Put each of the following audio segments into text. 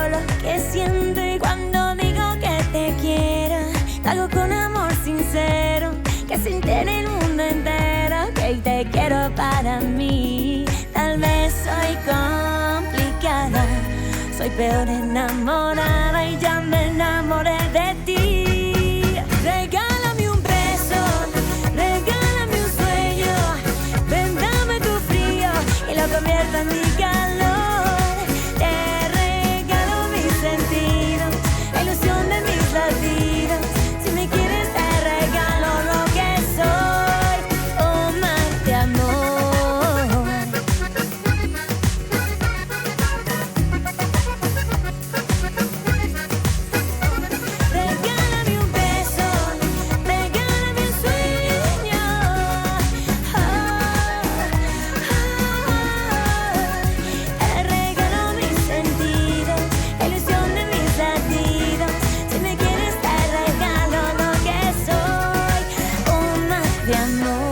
lo que siento y cuando digo que te quiero, lo hago con amor sincero, que siente en el mundo entero que te quiero para mí. Tal vez soy complicada, soy peor enamorada y ya me enamoré de ti. Regálame un beso, regálame un sueño, ven dame tu frío y lo convierto en mi calor. Te regalo mis sentidos, la ilusión de mis latidos. Si me quieres te regalo lo que soy, un mar de amor. Regálame un beso, regálame un sueño. Te regalo mis sentidos, la ilusión de mis latidos. Si me quieres te regalo lo que soy, un mar de amor.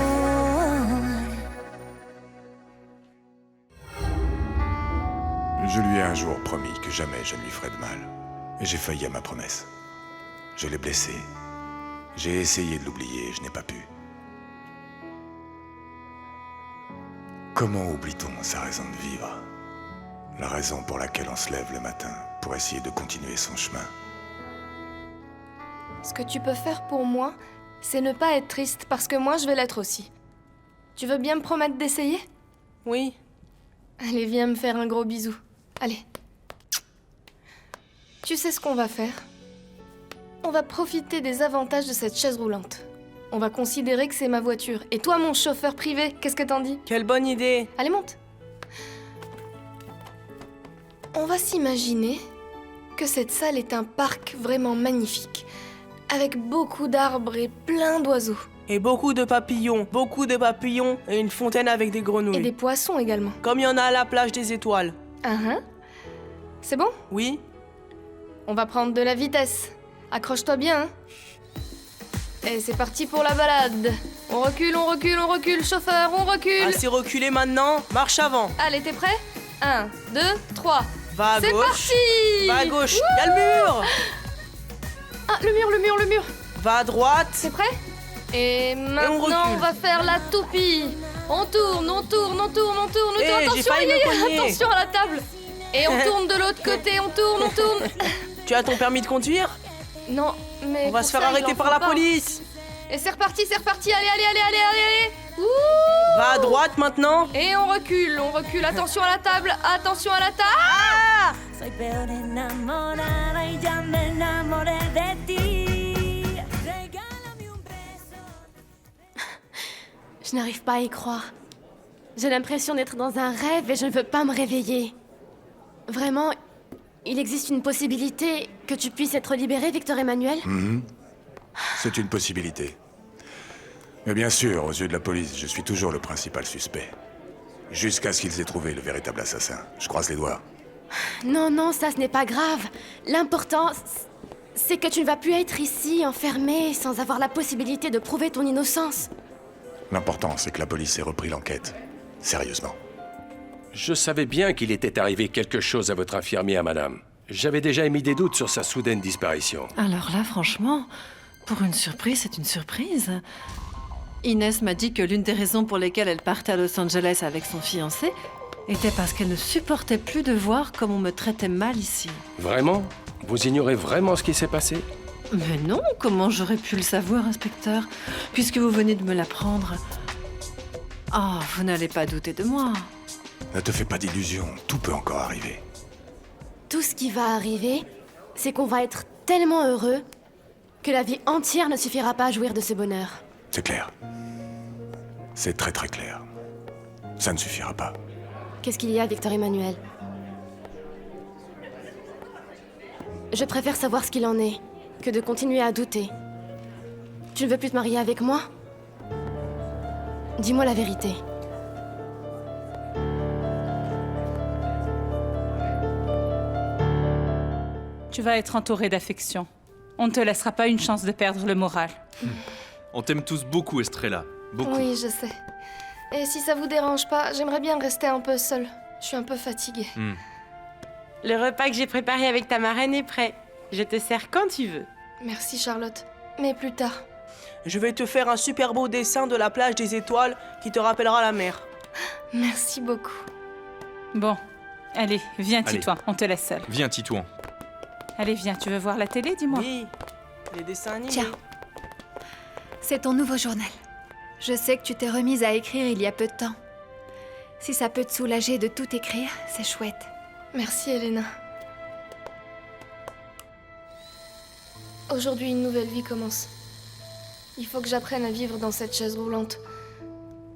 Je lui ai un jour promis que jamais je ne lui ferai de mal. Et j'ai failli à ma promesse. Je l'ai blessé. J'ai essayé de l'oublier et je n'ai pas pu. Comment oublie-t-on sa raison de vivre? La raison pour laquelle on se lève le matin pour essayer de continuer son chemin. Ce que tu peux faire pour moi, c'est ne pas être triste, parce que moi, je vais l'être aussi. Tu veux bien me promettre d'essayer? Oui. Allez, viens me faire un gros bisou. Allez. Tu sais ce qu'on va faire? On va profiter des avantages de cette chaise roulante. On va considérer que c'est ma voiture. Et toi, mon chauffeur privé, qu'est-ce que t'en dis? Quelle bonne idée. Allez, monte. On va s'imaginer que cette salle est un parc vraiment magnifique, avec beaucoup d'arbres et plein d'oiseaux. Et beaucoup de papillons et une fontaine avec des grenouilles. Et des poissons également. Comme il y en a à la plage des étoiles. C'est bon? Oui. On va prendre de la vitesse. Accroche-toi bien, hein. Et c'est parti pour la balade. On recule, on recule, on recule, chauffeur, on recule. Assez reculé maintenant, marche avant. Allez, t'es prêt? 1, 2, 3. Va à C'est gauche. parti! Va à gauche, y'a le mur. Ah, le mur. Va à droite. C'est prêt? Et maintenant, recule. on va faire la toupie. On tourne. Eh, j'ai Attention, failli me cogner. attention à la table. Et on tourne de l'autre côté, on tourne. Tu as ton permis de conduire? Non, mais On va pour se faire ça, il arrêter en par faut la pas. police. Et c'est reparti. Allez. Ouh! Va à droite maintenant. Et on recule. Attention à la table. Ah! Soy peor enamorada y ya me enamoré de ti. Regálame un beso. Je n'arrive pas à y croire. J'ai l'impression d'être dans un rêve et je ne veux pas me réveiller. Vraiment, il existe une possibilité que tu puisses être libéré, Victor Emmanuel? C'est une possibilité. Mais bien sûr, aux yeux de la police, je suis toujours le principal suspect. Jusqu'à ce qu'ils aient trouvé le véritable assassin. Je croise les doigts. Non, ça ce n'est pas grave. L'important, c'est que tu ne vas plus être ici, enfermé, sans avoir la possibilité de prouver ton innocence. L'important, c'est que la police ait repris l'enquête. Sérieusement. Je savais bien qu'il était arrivé quelque chose à votre infirmière, madame. J'avais déjà émis des doutes sur sa soudaine disparition. Alors là, franchement, pour une surprise, c'est une surprise. Inès m'a dit que l'une des raisons pour lesquelles elle partait à Los Angeles avec son fiancé était parce qu'elle ne supportait plus de voir comme on me traitait mal ici. Vraiment? Vous ignorez vraiment ce qui s'est passé? Mais non, comment j'aurais pu le savoir, inspecteur, puisque vous venez de me l'apprendre. Oh, vous n'allez pas douter de moi. Ne te fais pas d'illusions, tout peut encore arriver. Tout ce qui va arriver, c'est qu'on va être tellement heureux que la vie entière ne suffira pas à jouir de ce bonheur. C'est clair. C'est très très clair. Ça ne suffira pas. Qu'est-ce qu'il y a, Victor Emmanuel? Je préfère savoir ce qu'il en est que de continuer à douter. Tu ne veux plus te marier avec moi? Dis-moi la vérité. Tu vas être entouré d'affection. On ne te laissera pas une chance de perdre le moral. On t'aime tous beaucoup, Estrella. Beaucoup. Oui, je sais. Et si ça vous dérange pas, j'aimerais bien rester un peu seule. Je suis un peu fatiguée. Le repas que j'ai préparé avec ta marraine est prêt. Je te sers quand tu veux. Merci Charlotte, mais plus tard. Je vais te faire un super beau dessin de la plage des étoiles qui te rappellera la mer. Merci beaucoup. Bon, allez, viens Allez. Titouan, on te laisse seul. Viens, Titouan. Allez, viens, tu veux voir la télé, dis-moi. Oui, les dessins animés. Tiens. C'est ton nouveau journal. Je sais que tu t'es remise à écrire il y a peu de temps. Si ça peut te soulager de tout écrire, c'est chouette. Merci Elena. Aujourd'hui, une nouvelle vie commence. Il faut que j'apprenne à vivre dans cette chaise roulante.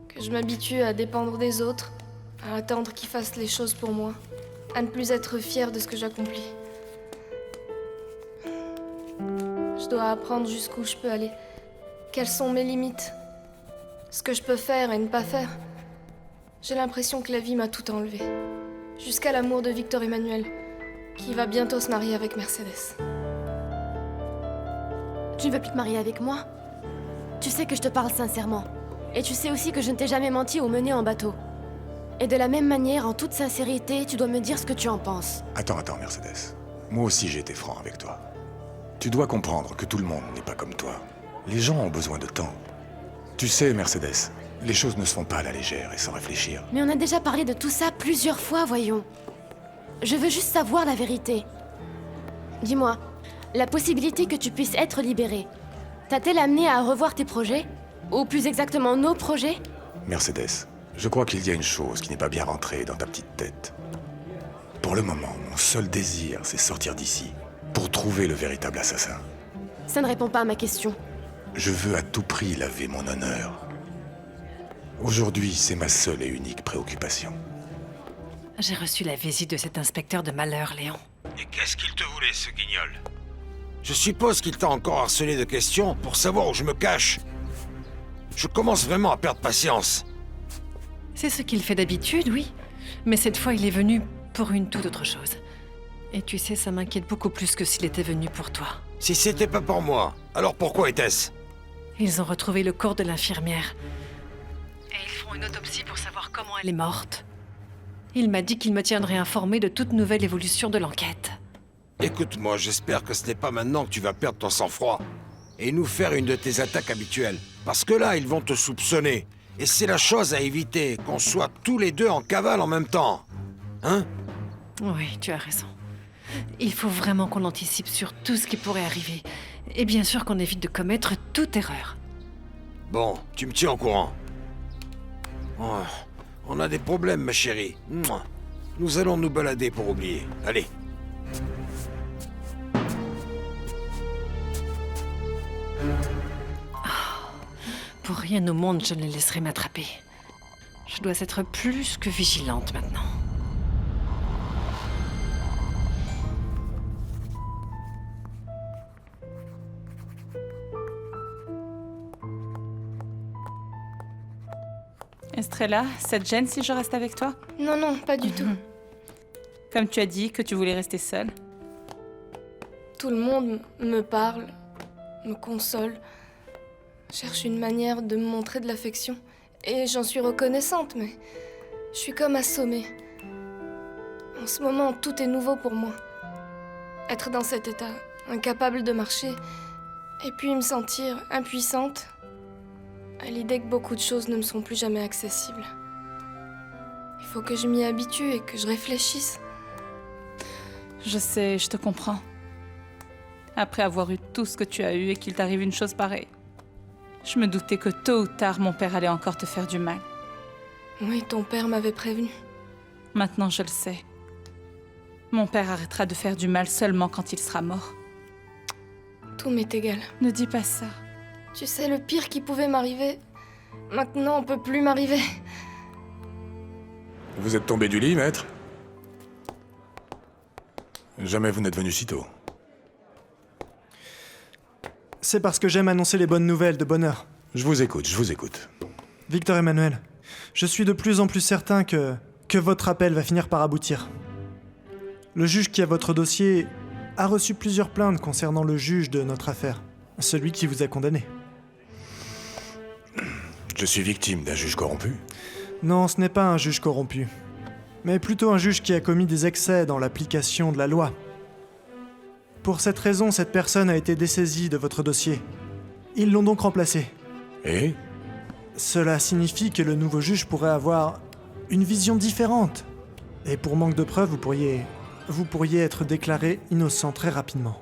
Que je m'habitue à dépendre des autres, à attendre qu'ils fassent les choses pour moi, à ne plus être fière de ce que j'accomplis. Je dois apprendre jusqu'où je peux aller. Quelles sont mes limites? Ce que je peux faire et ne pas faire. J'ai l'impression que la vie m'a tout enlevé. Jusqu'à l'amour de Victor Emmanuel, qui va bientôt se marier avec Mercedes. Tu ne veux plus te marier avec moi? Tu sais que je te parle sincèrement. Et tu sais aussi que je ne t'ai jamais menti ou mené en bateau. Et de la même manière, en toute sincérité, tu dois me dire ce que tu en penses. Attends, Mercedes. Moi aussi j'ai été franc avec toi. Tu dois comprendre que tout le monde n'est pas comme toi. Les gens ont besoin de temps. Tu sais, Mercedes, les choses ne se font pas à la légère et sans réfléchir. Mais on a déjà parlé de tout ça plusieurs fois, voyons. Je veux juste savoir la vérité. Dis-moi, la possibilité que tu puisses être libéré, t'a-t-elle amené à revoir tes projets? Ou plus exactement nos projets? Mercedes, je crois qu'il y a une chose qui n'est pas bien rentrée dans ta petite tête. Pour le moment, mon seul désir, c'est sortir d'ici, pour trouver le véritable assassin. Ça ne répond pas à ma question. Je veux à tout prix laver mon honneur. Aujourd'hui, c'est ma seule et unique préoccupation. J'ai reçu la visite de cet inspecteur de malheur, Léon. Et qu'est-ce qu'il te voulait, ce guignol? Je suppose qu'il t'a encore harcelé de questions pour savoir où je me cache. Je commence vraiment à perdre patience. C'est ce qu'il fait d'habitude, oui. Mais cette fois, il est venu pour une toute autre chose. Et tu sais, ça m'inquiète beaucoup plus que s'il était venu pour toi. Si c'était pas pour moi, alors pourquoi était-ce? Ils ont retrouvé le corps de l'infirmière. Et ils feront une autopsie pour savoir comment elle est morte. Il m'a dit qu'il me tiendrait informé de toute nouvelle évolution de l'enquête. Écoute-moi, j'espère que ce n'est pas maintenant que tu vas perdre ton sang-froid et nous faire une de tes attaques habituelles. Parce que là, ils vont te soupçonner. Et c'est la chose à éviter, qu'on soit tous les deux en cavale en même temps. Hein? Oui, tu as raison. Il faut vraiment qu'on anticipe sur tout ce qui pourrait arriver. Et bien sûr qu'on évite de commettre toute erreur. Bon, tu me tiens au courant. Oh, on a des problèmes, ma chérie. Mouah. Nous allons nous balader pour oublier. Allez. Pour rien au monde, je ne les laisserai m'attraper. Je dois être plus que vigilante maintenant. Estrella, ça te gêne si je reste avec toi? Non, non, pas du tout. Comme tu as dit que tu voulais rester seule. Tout le monde me parle, me console, cherche une manière de me montrer de l'affection. Et j'en suis reconnaissante, mais je suis comme assommée. En ce moment, tout est nouveau pour moi. Être dans cet état, incapable de marcher, et puis me sentir impuissante, à l'idée que beaucoup de choses ne me seront plus jamais accessibles. Il faut que je m'y habitue et que je réfléchisse. Je sais, je te comprends. Après avoir eu tout ce que tu as eu et qu'il t'arrive une chose pareille, je me doutais que tôt ou tard, mon père allait encore te faire du mal. Oui, ton père m'avait prévenu. Maintenant, je le sais. Mon père arrêtera de faire du mal seulement quand il sera mort. Tout m'est égal. Ne dis pas ça. Tu sais, le pire qui pouvait m'arriver, maintenant on peut plus m'arriver. Vous êtes tombé du lit, maître? Jamais vous n'êtes venu si tôt. C'est parce que j'aime annoncer les bonnes nouvelles de bonne heure. Je vous écoute, je vous écoute. Victor Emmanuel, je suis de plus en plus certain que votre appel va finir par aboutir. Le juge qui a votre dossier a reçu plusieurs plaintes concernant le juge de notre affaire, celui qui vous a condamné. Je suis victime d'un juge corrompu? Non, ce n'est pas un juge corrompu. mais plutôt un juge qui a commis des excès dans l'application de la loi. Pour cette raison, cette personne a été dessaisie de votre dossier. Ils l'ont donc remplacé. Et? Cela signifie que le nouveau juge pourrait avoir une vision différente. Et pour manque de preuves, vous pourriez être déclaré innocent très rapidement.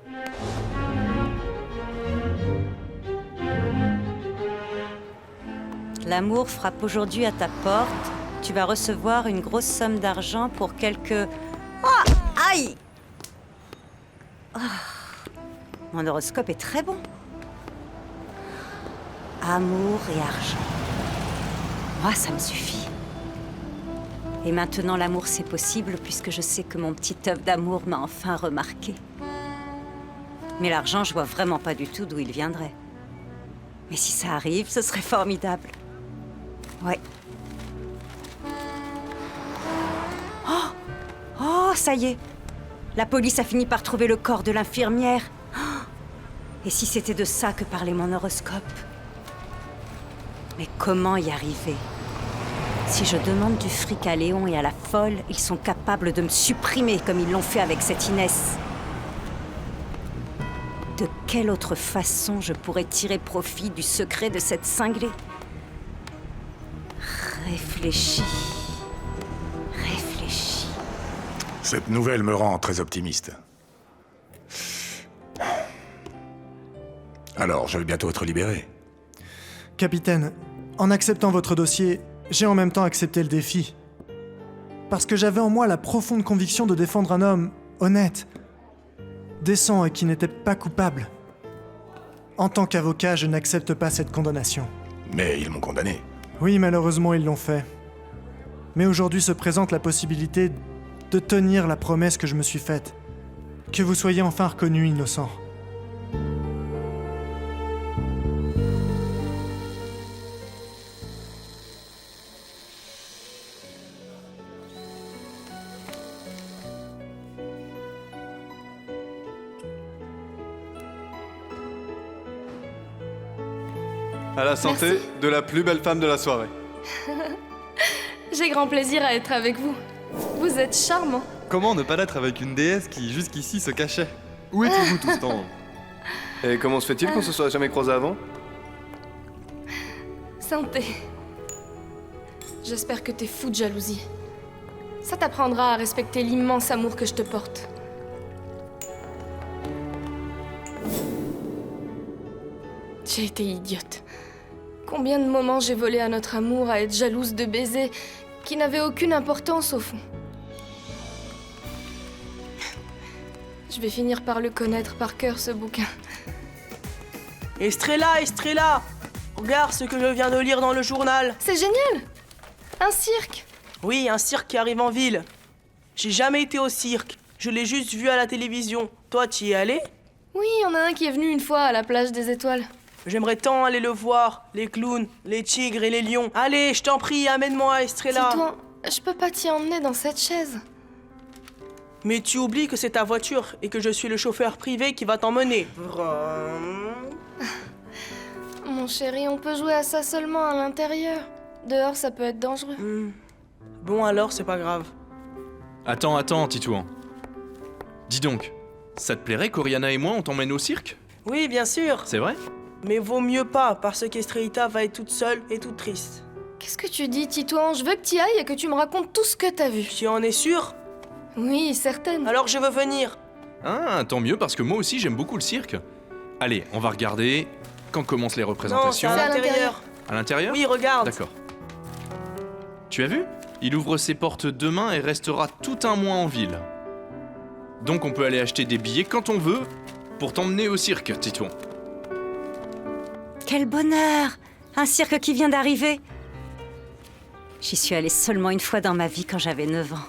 L'amour frappe aujourd'hui à ta porte. Tu vas recevoir une grosse somme d'argent pour quelques... Oh, aïe! Oh. Mon horoscope est très bon. Amour et argent. Moi, ça me suffit. Et maintenant, l'amour, c'est possible puisque je sais que mon petit œuf d'amour m'a enfin remarqué. Mais l'argent, je vois vraiment pas du tout d'où il viendrait. Mais si ça arrive, ce serait formidable. Ouais. Oh, ça y est. La police a fini par trouver le corps de l'infirmière. Oh. Et si c'était de ça que parlait mon horoscope? Mais comment y arriver? Si je demande du fric à Léon et à la folle, ils sont capables de me supprimer comme ils l'ont fait avec cette Inès. De quelle autre façon je pourrais tirer profit du secret de cette cinglée? Réfléchis. Réfléchis. Cette nouvelle me rend très optimiste. Alors, je vais bientôt être libéré. Capitaine, en acceptant votre dossier, j'ai en même temps accepté le défi. Parce que j'avais en moi la profonde conviction de défendre un homme honnête, décent et qui n'était pas coupable. En tant qu'avocat, je n'accepte pas cette condamnation. Mais ils m'ont condamné. Oui, malheureusement, ils l'ont fait. Mais aujourd'hui se présente la possibilité de tenir la promesse que je me suis faite. Que vous soyez enfin reconnu innocent. À la santé Merci. de la plus belle femme de la soirée. J'ai grand plaisir à être avec vous. Vous êtes charmant. Comment ne pas l'être avec une déesse qui, jusqu'ici, se cachait? Où étiez-vous tout ce temps? Et comment se fait-il qu'on se soit jamais croisés avant? Santé. J'espère que t'es fou de jalousie. Ça t'apprendra à respecter l'immense amour que je te porte. J'ai été idiote. Combien de moments j'ai volé à notre amour à être jalouse de baisers qui n'avaient aucune importance au fond. Je vais finir par le connaître par cœur, ce bouquin. Estrella, Estrella! Regarde ce que je viens de lire dans le journal. C'est génial! Un cirque! Oui, un cirque qui arrive en ville. J'ai jamais été au cirque. Je l'ai juste vu à la télévision. Toi, t'y es allé? Oui, il y en a un qui est venu une fois à la plage des étoiles. J'aimerais tant aller le voir. Les clowns, les tigres et les lions. Allez, je t'en prie, amène-moi, Estrella. Dis-toi, je peux pas t'y emmener dans cette chaise. Mais tu oublies que c'est ta voiture et que je suis le chauffeur privé qui va t'emmener. Mon chéri, on peut jouer à ça seulement à l'intérieur. Dehors, ça peut être dangereux. Bon alors, c'est pas grave. Attends, Titouan. Dis donc, ça te plairait qu'Oriana et moi on t'emmène au cirque? Oui, bien sûr. C'est vrai? Mais vaut mieux pas, parce qu'Estrella va être toute seule et toute triste. Qu'est-ce que tu dis, Titouan? Je veux que t'y ailles et que tu me racontes tout ce que t'as vu. Tu en es sûre? Oui, certaine. Alors je veux venir. Ah, tant mieux, parce que moi aussi j'aime beaucoup le cirque. Allez, on va regarder quand commencent les Non, c'est représentations. à l'intérieur. À l'intérieur? Oui, regarde. D'accord. Tu as vu? Il ouvre ses portes demain et restera tout un mois en ville. Donc on peut aller acheter des billets quand on veut pour t'emmener au cirque, Titouan. Quel bonheur! Un cirque qui vient d'arriver. J'y suis allée seulement une fois dans ma vie quand j'avais 9 ans.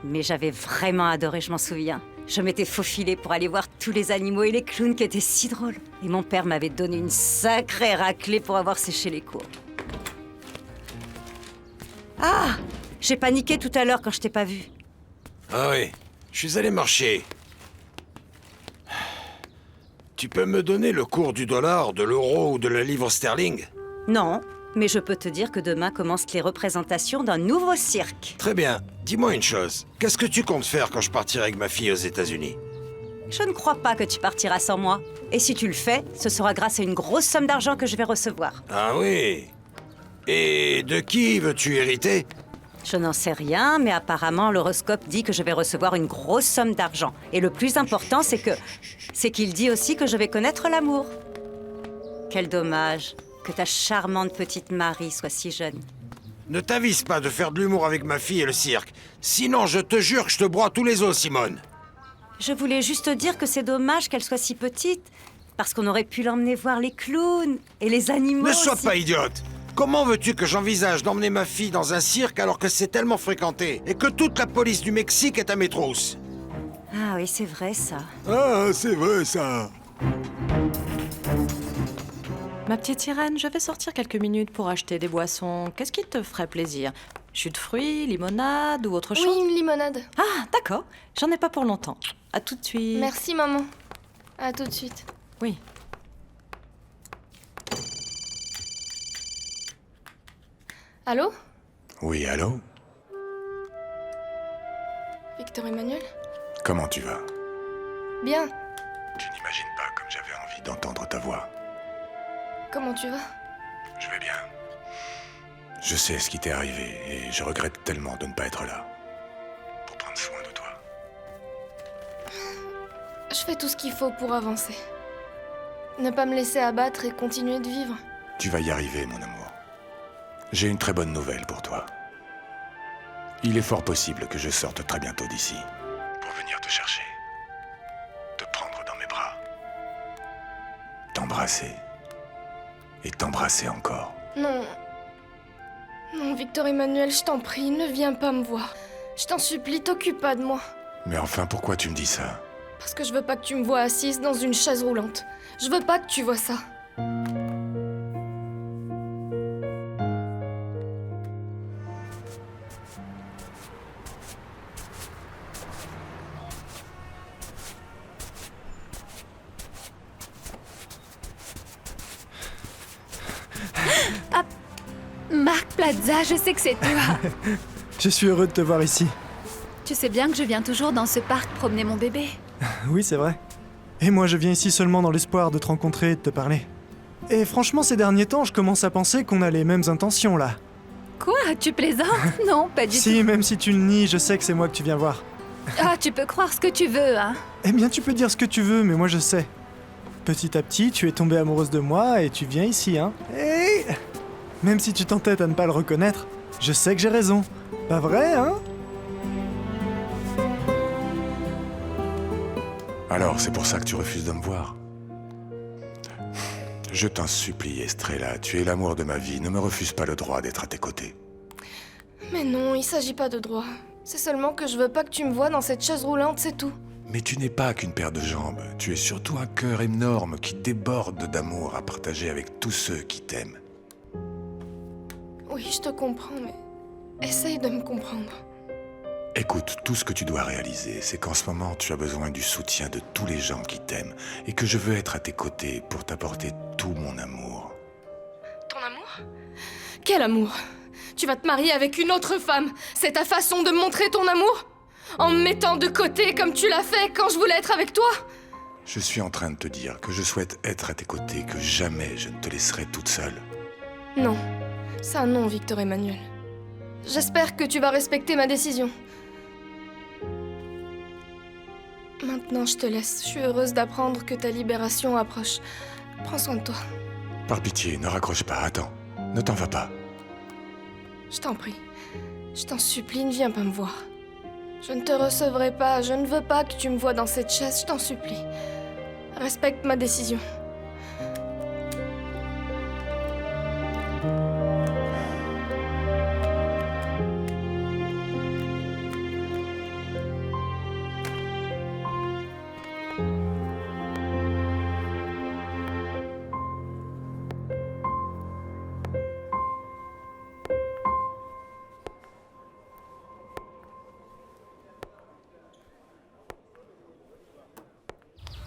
Mais j'avais vraiment adoré, je m'en souviens. Je m'étais faufilée pour aller voir tous les animaux et les clowns qui étaient si drôles. Et mon père m'avait donné une sacrée raclée pour avoir séché les cours. Ah! J'ai paniqué tout à l'heure quand je t'ai pas vu. Ah oui, je suis allé marcher. Tu peux me donner le cours du dollar, de l'euro ou de la livre sterling? Non, Mais je peux te dire que demain commencent les représentations d'un nouveau cirque. Très bien. Dis-moi une chose. Qu'est-ce que tu comptes faire quand je partirai avec ma fille aux États-Unis? Je ne crois pas que tu partiras sans moi. Et si tu le fais, ce sera grâce à une grosse somme d'argent que je vais recevoir. Ah oui. Et de qui veux-tu hériter? Je n'en sais rien, mais apparemment l'horoscope dit que je vais recevoir une grosse somme d'argent. Et le plus important, c'est qu'il dit aussi que je vais connaître l'amour. Quel dommage que ta charmante petite Marie soit si jeune. Ne t'avise pas de faire de l'humour avec ma fille et le cirque. Sinon, je te jure que je te broie tous les os, Simone. Je voulais juste dire que c'est dommage qu'elle soit si petite, parce qu'on aurait pu l'emmener voir les clowns et les animaux. Ne sois aussi. pas idiote. Comment veux-tu que j'envisage d'emmener ma fille dans un cirque alors que c'est tellement fréquenté et que toute la police du Mexique est à mes trousses? Ah oui, c'est vrai ça. Ah, c'est vrai ça. Ma petite sirène, je vais sortir quelques minutes pour acheter des boissons. Qu'est-ce qui te ferait plaisir? Jus de fruits, limonade ou autre chose? Oui, une limonade. Ah, d'accord. J'en ai pas pour longtemps. À tout de suite. Merci, maman. À tout de suite. Oui. Allô? Oui, allô? Victor Emmanuel? Comment tu vas? Bien. Tu n'imagines pas comme j'avais envie d'entendre ta voix. Comment tu vas? Je vais bien. Je sais ce qui t'est arrivé et je regrette tellement de ne pas être là. Pour prendre soin de toi. Je fais tout ce qu'il faut pour avancer. Ne pas me laisser abattre et continuer de vivre. Tu vas y arriver, mon amour. J'ai une très bonne nouvelle pour toi. Il est fort possible que je sorte très bientôt d'ici. Pour venir te chercher. Te prendre dans mes bras. T'embrasser. Et t'embrasser encore. Non. Non, Victor Emmanuel, je t'en prie, ne viens pas me voir. Je t'en supplie, t'occupe pas de moi. Mais enfin, pourquoi tu me dis ça? Parce que je veux pas que tu me vois assise dans une chaise roulante. Je veux pas que tu vois ça. Ah, Marc Plaza, je sais que c'est toi. Je suis heureux de te voir ici. Tu sais bien que je viens toujours dans ce parc promener mon bébé. Oui, c'est vrai. Et moi, je viens ici seulement dans l'espoir de te rencontrer et de te parler. Et franchement, ces derniers temps, je commence à penser qu'on a les mêmes intentions, là. Quoi? Tu plaisantes? Non, pas du tout. Si, même si tu le nies, je sais que c'est moi que tu viens voir. Ah, tu peux croire ce que tu veux, hein. Eh bien, tu peux dire ce que tu veux, mais moi, je sais. Petit à petit, tu es tombée amoureuse de moi et tu viens ici, hein. Et même si tu t'entêtes à ne pas le reconnaître, je sais que j'ai raison. Pas vrai, hein? Alors, c'est pour ça que tu refuses de me voir? Je t'en supplie, Estrella, tu es l'amour de ma vie, ne me refuse pas le droit d'être à tes côtés. Mais non, il s'agit pas de droit. C'est seulement que je veux pas que tu me vois dans cette chaise roulante, c'est tout. Mais tu n'es pas qu'une paire de jambes, tu es surtout un cœur énorme qui déborde d'amour à partager avec tous ceux qui t'aiment. Oui, je te comprends, mais essaye de me comprendre. Écoute, tout ce que tu dois réaliser, c'est qu'en ce moment, tu as besoin du soutien de tous les gens qui t'aiment et que je veux être à tes côtés pour t'apporter tout mon amour. Ton amour? Quel amour? Tu vas te marier avec une autre femme? C'est ta façon de me montrer ton amour? En me mettant de côté comme tu l'as fait quand je voulais être avec toi? Je suis en train de te dire que je souhaite être à tes côtés, que jamais je ne te laisserai toute seule. Non. Ça non, Victor Emmanuel. J'espère que tu vas respecter ma décision. Maintenant, je te laisse. Je suis heureuse d'apprendre que ta libération approche. Prends soin de toi. Par pitié, ne raccroche pas, attends. Ne t'en vas pas. Je t'en prie. Je t'en supplie, ne viens pas me voir. Je ne te recevrai pas, je ne veux pas que tu me vois dans cette chaise, je t'en supplie. Respecte ma décision.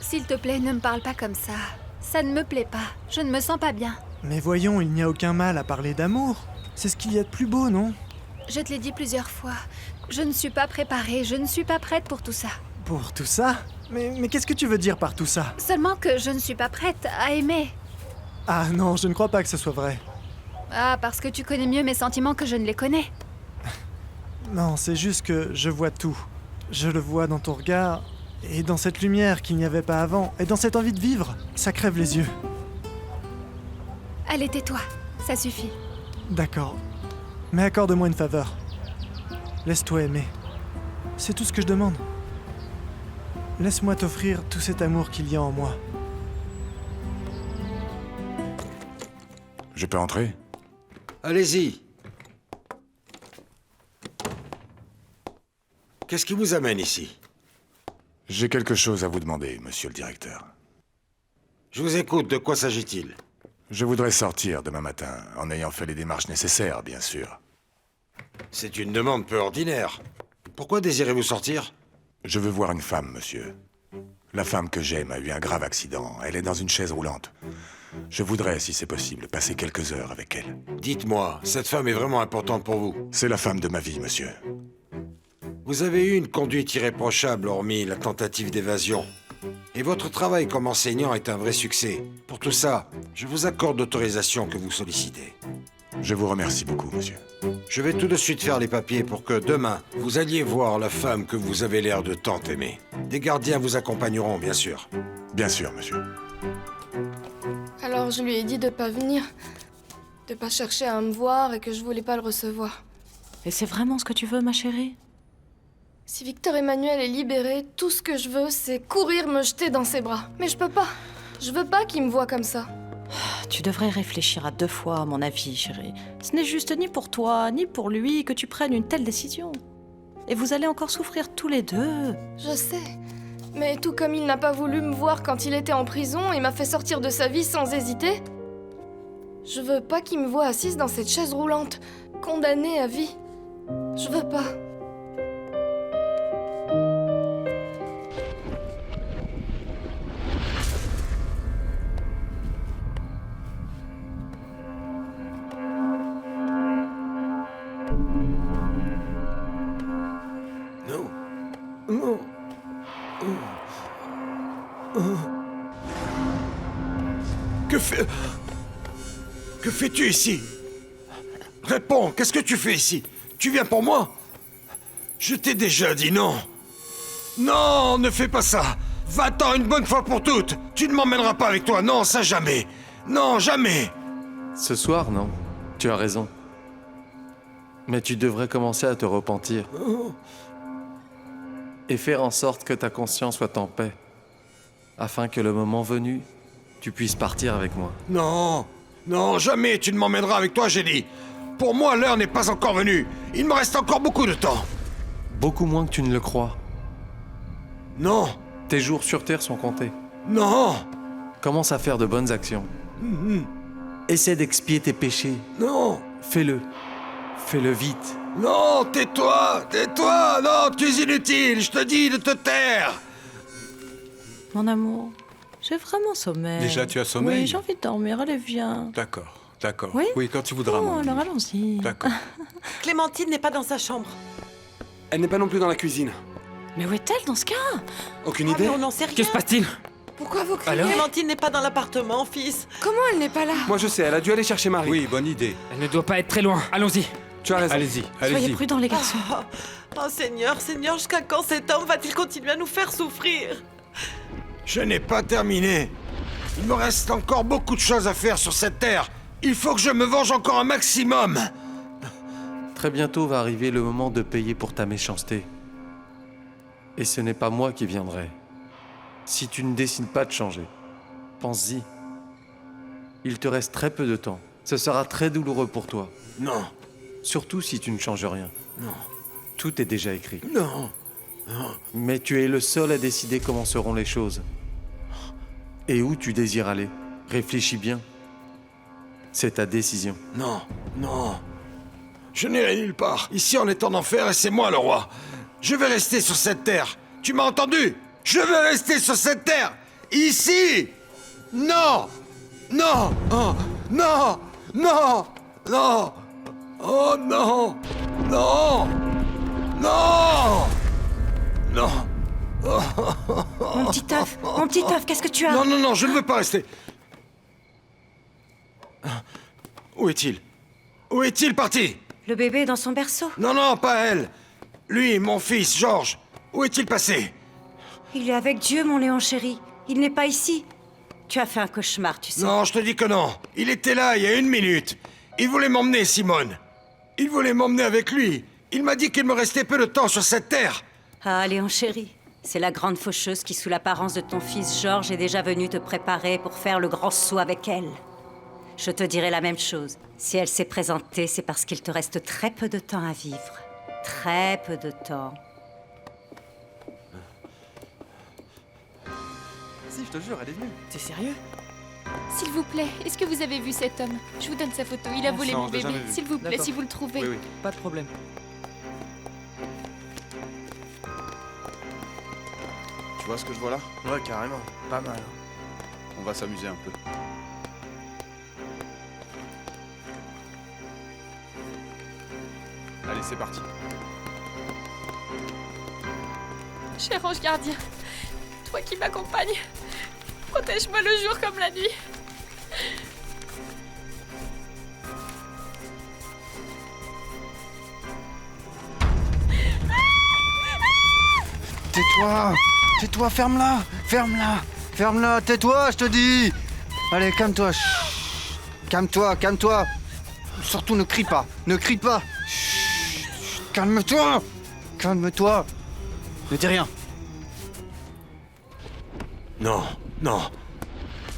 S'il te plaît, ne me parle pas comme ça. Ça ne me plaît pas. Je ne me sens pas bien. Mais voyons, il n'y a aucun mal à parler d'amour. C'est ce qu'il y a de plus beau, non? Je te l'ai dit plusieurs fois. Je ne suis pas préparée, je ne suis pas prête pour tout ça. Pour tout ça? Mais qu'est-ce que tu veux dire par tout ça? Seulement que je ne suis pas prête à aimer. Ah non, je ne crois pas que ce soit vrai. Ah, parce que tu connais mieux mes sentiments que je ne les connais. Non, c'est juste que je vois tout. Je le vois dans ton regard, et dans cette lumière qu'il n'y avait pas avant, et dans cette envie de vivre. Ça crève les yeux. Allez, tais-toi, ça suffit. D'accord. Mais accorde-moi une faveur. Laisse-toi aimer. C'est tout ce que je demande. Laisse-moi t'offrir tout cet amour qu'il y a en moi. Je peux entrer? Allez-y. Qu'est-ce qui vous amène ici? J'ai quelque chose à vous demander, monsieur le directeur. Je vous écoute, de quoi s'agit-il? Je voudrais sortir demain matin, en ayant fait les démarches nécessaires, bien sûr. C'est une demande peu ordinaire. Pourquoi désirez-vous sortir? Je veux voir une femme, monsieur. La femme que j'aime a eu un grave accident. Elle est dans une chaise roulante. Je voudrais, si c'est possible, passer quelques heures avec elle. Dites-moi, cette femme est vraiment importante pour vous? C'est la femme de ma vie, monsieur. Vous avez eu une conduite irréprochable, hormis la tentative d'évasion. Et votre travail comme enseignant est un vrai succès. Pour tout ça, je vous accorde l'autorisation que vous sollicitez. Je vous remercie beaucoup, monsieur. Je vais tout de suite faire les papiers pour que demain, vous alliez voir la femme que vous avez l'air de tant aimer. Des gardiens vous accompagneront, bien sûr. Bien sûr, monsieur. Alors je lui ai dit de pas venir, de pas chercher à me voir et que je voulais pas le recevoir. Et c'est vraiment ce que tu veux, ma chérie? Si Victor Emmanuel est libéré, tout ce que je veux, c'est courir me jeter dans ses bras. Mais je peux pas. Je veux pas qu'il me voie comme ça. Tu devrais réfléchir à 2 fois, à mon avis, chérie. Ce n'est juste ni pour toi, ni pour lui que tu prennes une telle décision. Et vous allez encore souffrir tous les deux. Je sais. Mais tout comme il n'a pas voulu me voir quand il était en prison et m'a fait sortir de sa vie sans hésiter, je veux pas qu'il me voie assise dans cette chaise roulante, condamnée à vie. Je veux pas. Que fais-tu ici? Réponds, qu'est-ce que tu fais ici? Tu viens pour moi? Je t'ai déjà dit non. Non, ne fais pas ça. Va-t'en une bonne fois pour toutes. Tu ne m'emmèneras pas avec toi, non, ça jamais. Non, jamais. Ce soir, non. Tu as raison. Mais tu devrais commencer à te repentir. Et faire en sorte que ta conscience soit en paix. Afin que le moment venu, tu puisses partir avec moi. Non, non, jamais tu ne m'emmèneras avec toi, j'ai dit. Pour moi, l'heure n'est pas encore venue. Il me reste encore beaucoup de temps. Beaucoup moins que tu ne le crois. Non. Tes jours sur Terre sont comptés. Non. Commence à faire de bonnes actions. Essaie d'expier tes péchés. Non. Fais-le. Fais-le vite. Non, tais-toi, tais-toi. Non, tu es inutile, je te dis de te taire. Mon amour, j'ai vraiment sommeil. Déjà, tu as sommeil? Oui, j'ai envie de dormir, allez, viens. D'accord, d'accord. Oui, quand tu voudras. Oh, alors allons-y. D'accord. Clémentine n'est pas dans sa chambre. Elle n'est pas non plus dans la cuisine. Mais où est-elle dans ce cas? Aucune Ah, idée? mais on n'en sait rien. Que se passe-t-il? Pourquoi vous criez? Alors Clémentine n'est pas dans l'appartement, fils. Comment elle n'est pas là? Moi je sais, elle a dû aller chercher Marie. Oui, bonne idée. Elle ne doit pas être très loin. Allons-y. Tu as raison. Allez-y, allez-y. Soyez prudents, les garçons. Oh Seigneur, Seigneur, jusqu'à quand cet homme va-t-il continuer à nous faire souffrir? Je n'ai pas terminé. Il me reste encore beaucoup de choses à faire sur cette terre. Il faut que je me venge encore un maximum. Très bientôt va arriver le moment de payer pour ta méchanceté. Et ce n'est pas moi qui viendrai. Si tu ne décides pas de changer, pense-y. Il te reste très peu de temps. Ce sera très douloureux pour toi. Non. Surtout si tu ne changes rien. Non. Tout est déjà écrit. Non. Non. Mais tu es le seul à décider comment seront les choses. Et où tu désires aller. Réfléchis bien. C'est ta décision. Non. Non. Je n'irai nulle part. Ici, on est en enfer et c'est moi le roi. Je vais rester sur cette terre. Tu m'as entendu? Je vais rester sur cette terre. Ici. Non. Non. Oh. Non! Non! Non! Oh non! Non! Non! Non! Mon petit œuf, qu'est-ce que tu as? Non, non, non, je ne veux pas rester. Où est-il? Où est-il parti? Le bébé est dans son berceau. Non, non, pas elle. Lui, mon fils, Georges. Où est-il passé? Il est avec Dieu, mon Léon chéri. Il n'est pas ici. Tu as fait un cauchemar, tu sais. Non, je te dis que non. Il était là il y a 1 minute. Il voulait m'emmener, Simone. Il voulait m'emmener avec lui. Il m'a dit qu'il me restait peu de temps sur cette terre. Ah, Léon chéri, c'est la grande faucheuse qui, sous l'apparence de ton fils Georges, est déjà venue te préparer pour faire le grand saut avec elle. Je te dirai la même chose. Si elle s'est présentée, c'est parce qu'il te reste très peu de temps à vivre. Très peu de temps. Si, je te jure, elle est venue. T'es sérieux? S'il vous plaît, est-ce que vous avez vu cet homme? Je vous donne sa photo, il a volé Non, mon je l'ai bébé. jamais vu. S'il vous plaît, D'accord. si vous le trouvez. Oui, oui, pas de problème. Tu vois ce que je vois là? Ouais, carrément. Pas mal. On va s'amuser un peu. Allez, c'est parti. Cher ange gardien, toi qui m'accompagnes, protège-moi le jour comme la nuit. Tais-toi! Tais-toi, ferme-la! Ferme-la! Ferme-la! Tais-toi, je te dis! Allez, calme-toi! Chut. Calme-toi, calme-toi! Surtout, ne crie pas! Ne crie pas! Chut. Calme-toi! Calme-toi! Ne dis rien! Non, non.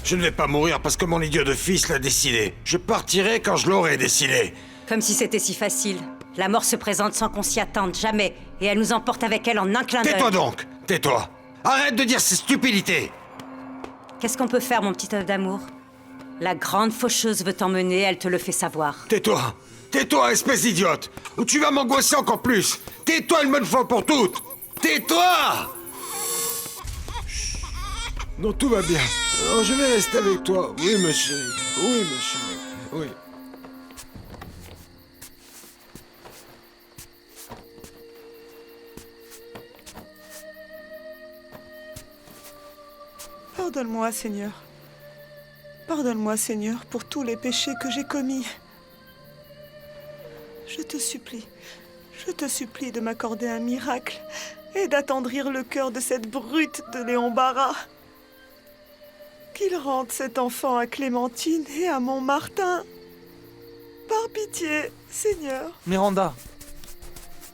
Je ne vais pas mourir parce que mon idiot de fils l'a décidé. Je partirai quand je l'aurai décidé. Comme si c'était si facile. La mort se présente sans qu'on s'y attende, jamais. Et elle nous emporte avec elle en un clin d'œil. Tais-toi donc! Tais-toi! Arrête de dire ces stupidités! Qu'est-ce qu'on peut faire, mon petit œuf d'amour? La grande faucheuse veut t'emmener, elle te le fait savoir. Tais-toi! Tais-toi, espèce d'idiote! Ou tu vas m'angoisser encore plus! Tais-toi une bonne fois pour toutes! Tais-toi! Chut. Non, tout va bien. Oh, je vais rester avec toi. Oui, ma chérie. Oui, ma chérie. Oui. Pardonne-moi, Seigneur. Pardonne-moi, Seigneur, pour tous les péchés que j'ai commis. Je te supplie de m'accorder un miracle et d'attendrir le cœur de cette brute de Léon Barras. Qu'il rende cet enfant à Clémentine et à Montmartin. Par pitié, Seigneur. Miranda,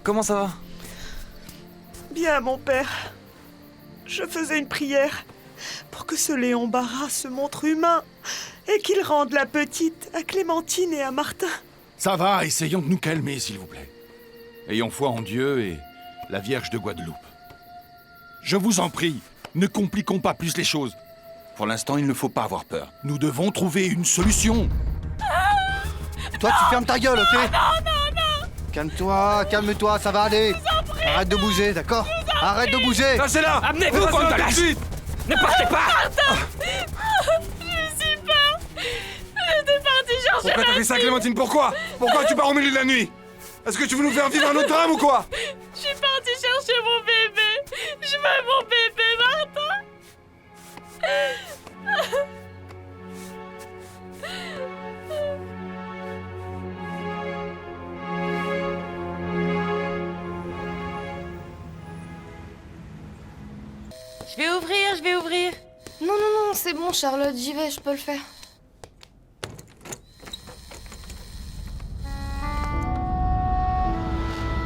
comment ça va? Bien, mon père. Je faisais une prière pour que ce Léon Barras se montre humain et qu'il rende la petite à Clémentine et à Martin. Ça va, essayons de nous calmer, s'il vous plaît. Ayons foi en Dieu et la Vierge de Guadeloupe. Je vous en prie, ne compliquons pas plus les choses. Pour l'instant, il ne faut pas avoir peur. Nous devons trouver une solution. Toi, tu fermes ta gueule, ok? Non! Calme-toi, calme-toi, ça va aller. Arrête de bouger, d'accord? Arrête de bouger. Lâchez-la! Amenez-vous, bande de lâches! Ne partez pas! Martin! Je suis pas... J'étais partie chercher Pourquoi t'as fait ça, Clémentine? Pourquoi? Pourquoi tu pars au milieu de la nuit? Est-ce que tu veux nous faire vivre un autre drame ou quoi? Je suis partie chercher mon bébé. Je veux mon bébé, Martin. Je vais ouvrir. Non, non, non, c'est bon, Charlotte, j'y vais, je peux le faire.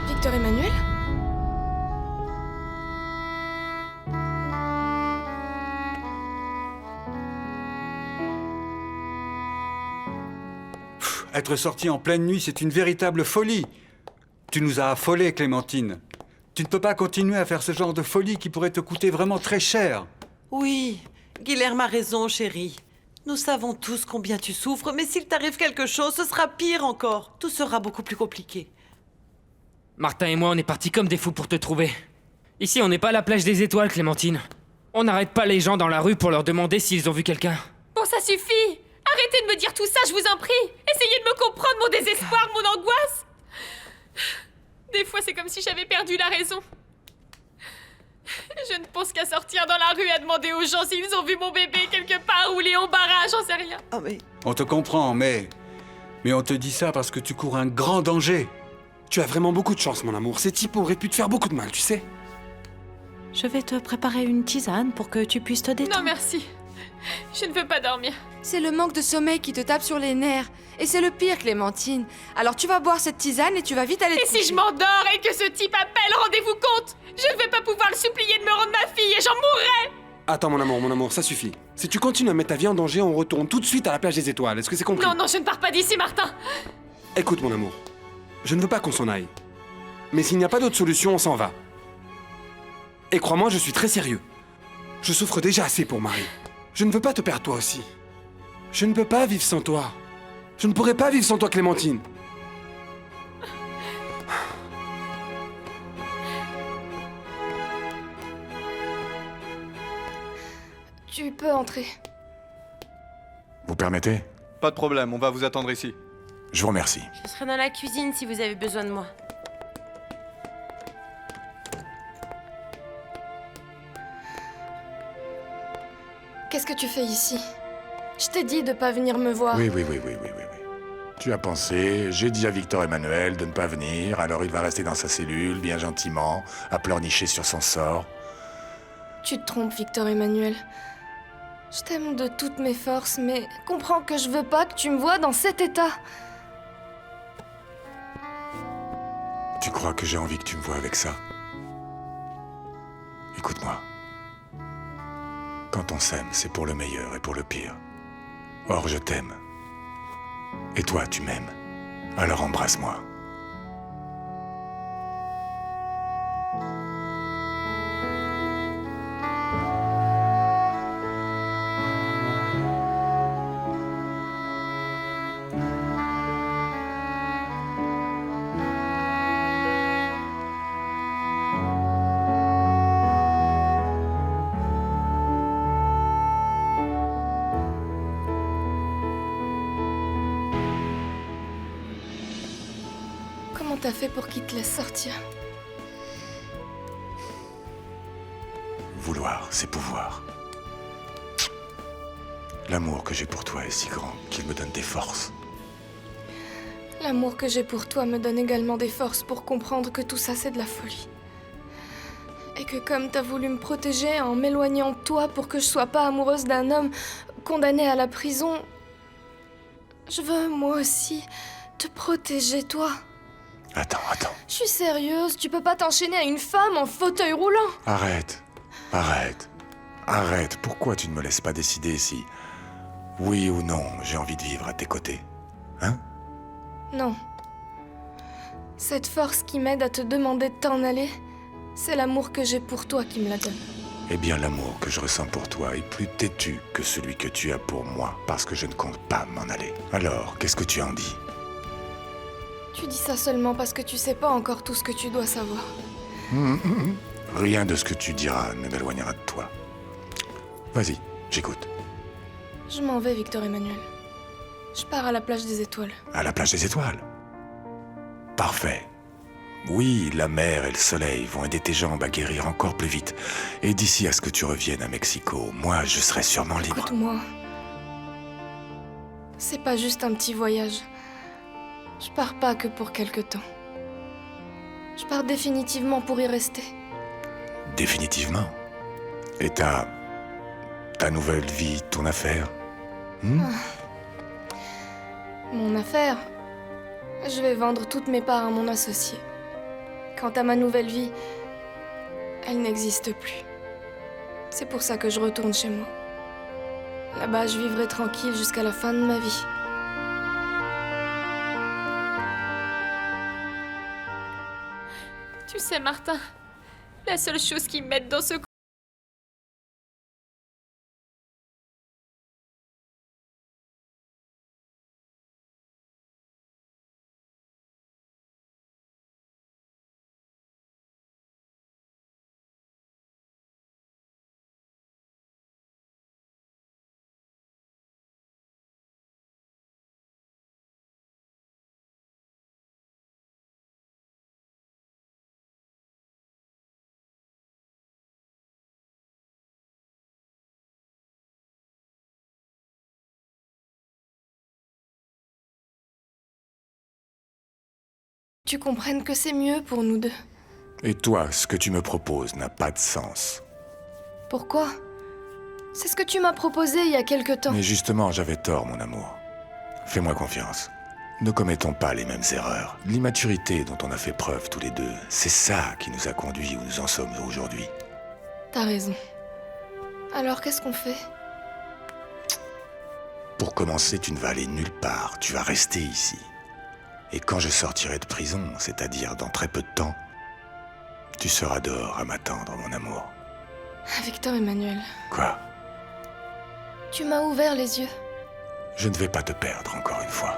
Victor Emmanuel? Être sorti en pleine nuit, c'est une véritable folie. Tu nous as affolés, Clémentine. Tu ne peux pas continuer à faire ce genre de folie qui pourrait te coûter vraiment très cher. Oui, Guilherme a raison, chérie. Nous savons tous combien tu souffres, mais s'il t'arrive quelque chose, ce sera pire encore. Tout sera beaucoup plus compliqué. Martin et moi, on est partis comme des fous pour te trouver. Ici, on n'est pas à la plage des étoiles, Clémentine. On n'arrête pas les gens dans la rue pour leur demander s'ils ont vu quelqu'un. Bon, ça suffit! Arrêtez de me dire tout ça, je vous en prie. Essayez de me comprendre mon désespoir, mon angoisse. Des fois, c'est comme si j'avais perdu la raison. Je ne pense qu'à sortir dans la rue à demander aux gens s'ils ont vu mon bébé quelque part ou Léon Barra, j'en sais rien. Oh mais... On te comprend, mais on te dit ça parce que tu cours un grand danger. Tu as vraiment beaucoup de chance, mon amour. Ces types auraient pu te faire beaucoup de mal, tu sais. Je vais te préparer une tisane pour que tu puisses te détendre. Non, merci. Je ne veux pas dormir. C'est le manque de sommeil qui te tape sur les nerfs. Et c'est le pire, Clémentine. Alors tu vas boire cette tisane et tu vas vite aller te Et si je m'endors et que ce type appelle, rendez-vous compte? Je ne vais pas pouvoir le supplier de me rendre ma fille et j'en mourrai. Attends, mon amour, ça suffit. Si tu continues à mettre ta vie en danger, on retourne tout de suite à la plage des étoiles. Est-ce que c'est compris? Non, non, je ne pars pas d'ici, Martin. Écoute, mon amour. Je ne veux pas qu'on s'en aille. Mais s'il n'y a pas d'autre solution, on s'en va. Et crois-moi, je suis très sérieux. Je souffre déjà assez pour Marie. Je ne veux pas te perdre toi aussi. Je ne peux pas vivre sans toi. Je ne pourrais pas vivre sans toi, Clémentine. Tu peux entrer. Vous permettez? Pas de problème, on va vous attendre ici. Je vous remercie. Je serai dans la cuisine si vous avez besoin de moi. Qu'est-ce que tu fais ici? Je t'ai dit de pas venir me voir. Oui. Tu as pensé, j'ai dit à Victor Emmanuel de ne pas venir, alors il va rester dans sa cellule, bien gentiment, à pleurnicher sur son sort. Tu te trompes, Victor Emmanuel. Je t'aime de toutes mes forces, mais comprends que je veux pas que tu me vois dans cet état. Tu crois que j'ai envie que tu me vois avec ça? Écoute-moi. Quand on s'aime, c'est pour le meilleur et pour le pire. Or, je t'aime. Et toi, tu m'aimes. Alors embrasse-moi. Comment t'as fait pour qu'il te laisse sortir? Vouloir, c'est pouvoir. L'amour que j'ai pour toi est si grand qu'il me donne des forces. L'amour que j'ai pour toi me donne également des forces pour comprendre que tout ça c'est de la folie. Et que comme t'as voulu me protéger en m'éloignant de toi pour que je sois pas amoureuse d'un homme condamné à la prison, je veux moi aussi te protéger toi. Attends. Je suis sérieuse, tu peux pas t'enchaîner à une femme en fauteuil roulant. Arrête. Pourquoi tu ne me laisses pas décider si, oui ou non, j'ai envie de vivre à tes côtés? Hein? Non. Cette force qui m'aide à te demander de t'en aller, c'est l'amour que j'ai pour toi qui me la donne. Eh bien, l'amour que je ressens pour toi est plus têtu que celui que tu as pour moi, parce que je ne compte pas m'en aller. Alors, qu'est-ce que tu en dis? Tu dis ça seulement parce que tu sais pas encore tout ce que tu dois savoir. Rien de ce que tu diras ne m'éloignera de toi. Vas-y, j'écoute. Je m'en vais, Victor Emmanuel. Je pars à la plage des étoiles. À la plage des étoiles? Parfait. Oui, la mer et le soleil vont aider tes jambes à guérir encore plus vite. Et d'ici à ce que tu reviennes à Mexico, moi, je serai sûrement libre. Écoute-moi. C'est pas juste un petit voyage. Je pars pas que pour quelque temps. Je pars définitivement pour y rester. Définitivement? Et ta nouvelle vie, ton affaire? Mon affaire? Je vais vendre toutes mes parts à mon associé. Quant à ma nouvelle vie, elle n'existe plus. C'est pour ça que je retourne chez moi. Là-bas, je vivrai tranquille jusqu'à la fin de ma vie. Tu sais, Martin, la seule chose qui m'aide dans ce tu comprennes que c'est mieux pour nous deux. Et toi, ce que tu me proposes n'a pas de sens. Pourquoi? C'est ce que tu m'as proposé il y a quelque temps. Mais justement, j'avais tort, mon amour. Fais-moi confiance. Ne commettons pas les mêmes erreurs. L'immaturité dont on a fait preuve tous les deux, c'est ça qui nous a conduits où nous en sommes aujourd'hui. T'as raison. Alors qu'est-ce qu'on fait? Pour commencer, tu ne vas aller nulle part. Tu vas rester ici. Et quand je sortirai de prison, c'est-à-dire dans très peu de temps, tu seras dehors à m'attendre, mon amour. Victor Emmanuel, Quoi? tu m'as ouvert les yeux. Je ne vais pas te perdre encore une fois.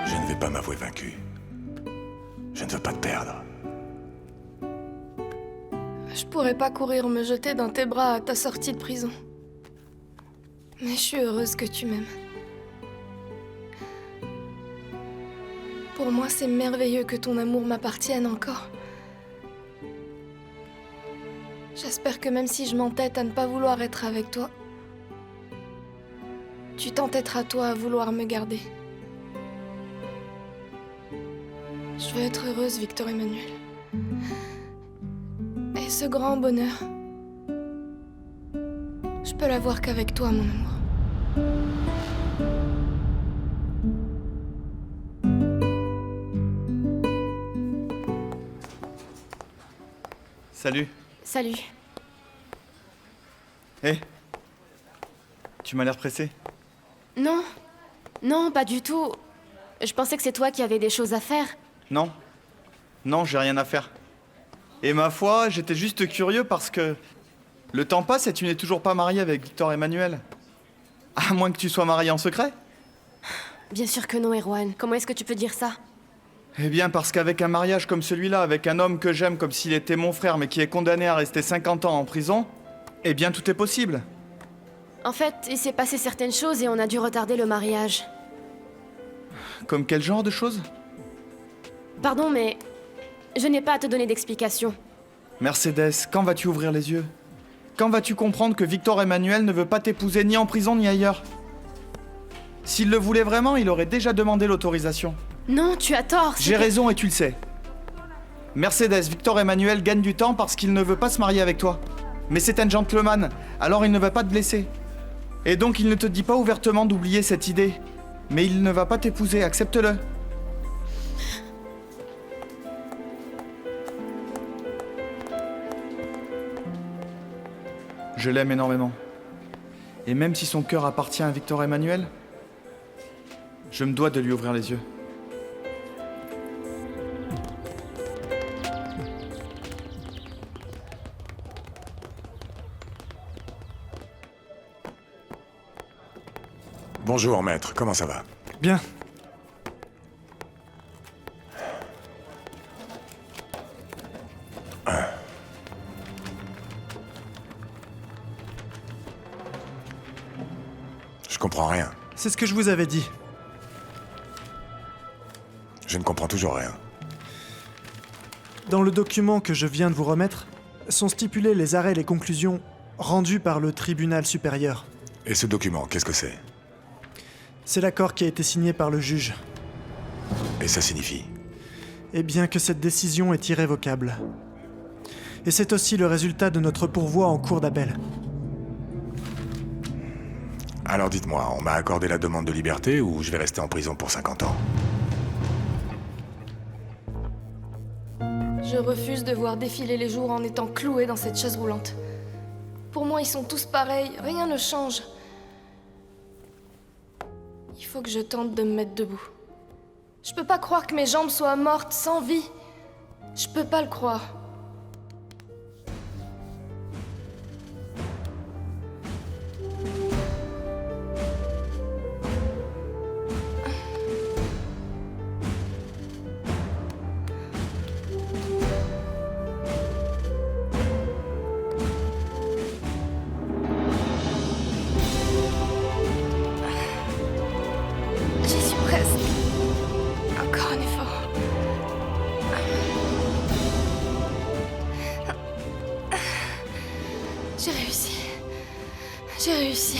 Je ne vais pas m'avouer vaincu. Je ne veux pas te perdre. Je pourrais pas courir me jeter dans tes bras à ta sortie de prison. Mais je suis heureuse que tu m'aimes. Pour moi, c'est merveilleux que ton amour m'appartienne encore. J'espère que même si je m'entête à ne pas vouloir être avec toi, tu t'entêteras toi à vouloir me garder. Je veux être heureuse, Victor Emmanuel. Et ce grand bonheur, je peux l'avoir qu'avec toi, mon amour. Salut. Salut. Hé. Tu m'as l'air pressé. Non. Non, pas du tout. Je pensais que c'est toi qui avais des choses à faire. Non. Non, j'ai rien à faire. Et ma foi, j'étais juste curieux parce que le temps passe et tu n'es toujours pas marié avec Victor Emmanuel. À moins que tu sois marié en secret. Bien sûr que non, Erwan. Comment est-ce que tu peux dire ça? Eh bien, parce qu'avec un mariage comme celui-là, avec un homme que j'aime comme s'il était mon frère, mais qui est condamné à rester 50 ans en prison, eh bien, tout est possible. En fait, il s'est passé certaines choses et on a dû retarder le mariage. Comme quel genre de choses? Pardon, mais je n'ai pas à te donner d'explication. Mercedes, quand vas-tu ouvrir les yeux? Quand vas-tu comprendre que Victor Emmanuel ne veut pas t'épouser ni en prison ni ailleurs? S'il le voulait vraiment, il aurait déjà demandé l'autorisation. Non, tu as tort. J'ai raison et tu le sais. Mercedes, Victor Emmanuel gagne du temps parce qu'il ne veut pas se marier avec toi. Mais c'est un gentleman, alors il ne va pas te blesser. Et donc il ne te dit pas ouvertement d'oublier cette idée. Mais il ne va pas t'épouser, accepte-le. Je l'aime énormément. Et même si son cœur appartient à Victor Emmanuel, je me dois de lui ouvrir les yeux. Bonjour, maître. Comment ça va? Bien. Je comprends rien. C'est ce que je vous avais dit. Je ne comprends toujours rien. Dans le document que je viens de vous remettre, sont stipulés les arrêts et les conclusions rendus par le tribunal supérieur. Et ce document, qu'est-ce que c'est? C'est l'accord qui a été signé par le juge. Et ça signifie? Eh bien que cette décision est irrévocable. Et c'est aussi le résultat de notre pourvoi en cour d'appel. Alors dites-moi, on m'a accordé la demande de liberté ou je vais rester en prison pour 50 ans? Je refuse de voir défiler les jours en étant cloué dans cette chaise roulante. Pour moi, ils sont tous pareils, rien ne change. Il faut que je tente de me mettre debout. Je peux pas croire que mes jambes soient mortes, sans vie. Je peux pas le croire. J'y suis presque. Encore un effort. J'ai réussi.